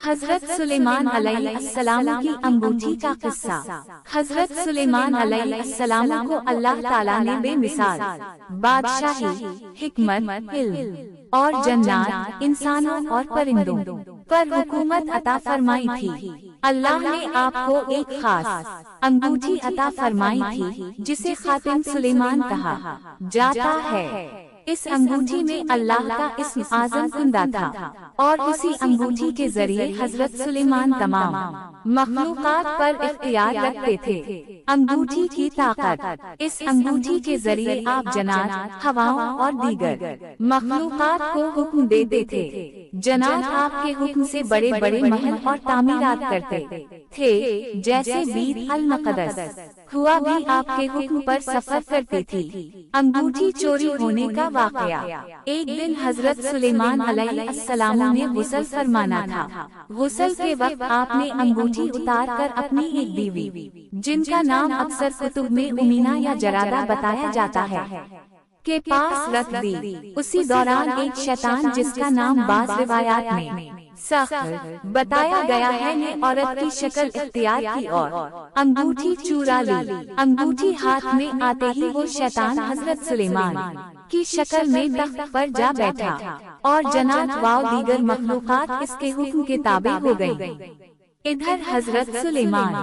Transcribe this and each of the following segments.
حضرت سلیمان علیہ السلام کی انگوٹھی کا قصہ۔ حضرت سلیمان علیہ السلام کو اللہ تعالیٰ نے بے مثال بادشاہی، حکمت، علم اور جنات، انسانوں اور پرندوں پر حکومت عطا فرمائی تھی۔ اللہ نے آپ کو ایک خاص انگوٹھی عطا فرمائی تھی جسے خاتم سلیمان کہا جاتا ہے۔ اس انگوٹھی میں اللہ کا اسم اعظم کندہ تھا اور اسی انگوٹھی کے ذریعے حضرت سلیمان تمام مخلوقات پر اختیار رکھتے تھے۔ انگوٹھی کی طاقت: اس انگوٹھی کے ذریعے آپ جنات، ہواؤں اور دیگر مخلوقات کو حکم دیتے تھے۔ جنات آپ کے حکم سے بڑے بڑے محل اور تعمیرات کرتے تھے، جیسے بیت المقدس ہوا بھی آپ کے حکم پر سفر کرتی تھی۔ انگوٹھی چوری ہونے کا واقعہ: ایک دن حضرت سلیمان علیہ السلام نے غسل فرمانا تھا۔ غسل کے وقت آپ نے انگوٹھی اتار کر اپنی ایک بیوی، جن کا نام اکثر کتب میں امینا یا جرادہ بتایا جاتا ہے، کے پاس رکھ دی۔ اسی دوران ایک شیطان جس کا نام بعض روایات میں سخر بتایا گیا ہے نے عورت کی شکل اختیار کی اور انگوٹھی چورا لی۔ انگوٹھی ہاتھ میں آتے ہی وہ شیطان حضرت سلیمان کی شکل میں تخت پر جا بیٹھا اور جنات و دیگر مخلوقات اس کے حکم کے تابع ہو گئیں۔ ادھر حضرت سلیمان،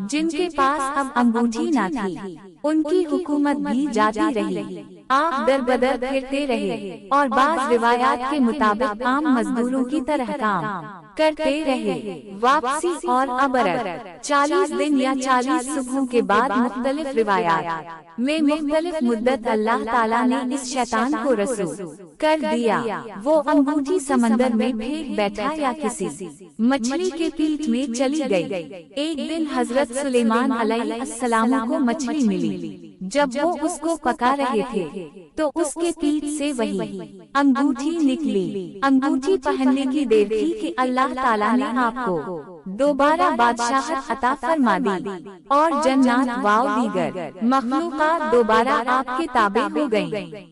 جن کے پاس اب انگوٹھی نہ تھی، ان کی حکومت بھی جاتی رہی۔ آپ در بدر پھرتے رہے اور بعض روایات کے مطابق عام مزدوروں کی طرح کام کرتے رہے۔ واپسی اور عبرت: 40 دن یا 40 صبحوں کے بعد مختلف روایات میں مختلف مدت اللہ تعالیٰ نے اس شیطان کو رسوا کر دیا۔ وہ انگوٹھی سمندر میں پھینک بیٹھا یا کسی مچھلی کے پیٹ میں چلی گئی۔ ایک دن حضرت سلیمان علیہ السلام کو مچھلی ملی۔ جب وہ اس کو پکا رہے تھے تو اس کے پیٹ سے وہی انگوٹھی نکلی۔ انگوٹھی پہننے کی دیر تھی کہ اللہ تعالیٰ نے آپ کو دوبارہ بادشاہت عطا فرما دی اور جنات و دیگر مخلوقات دوبارہ آپ کے تابع ہو گئیں۔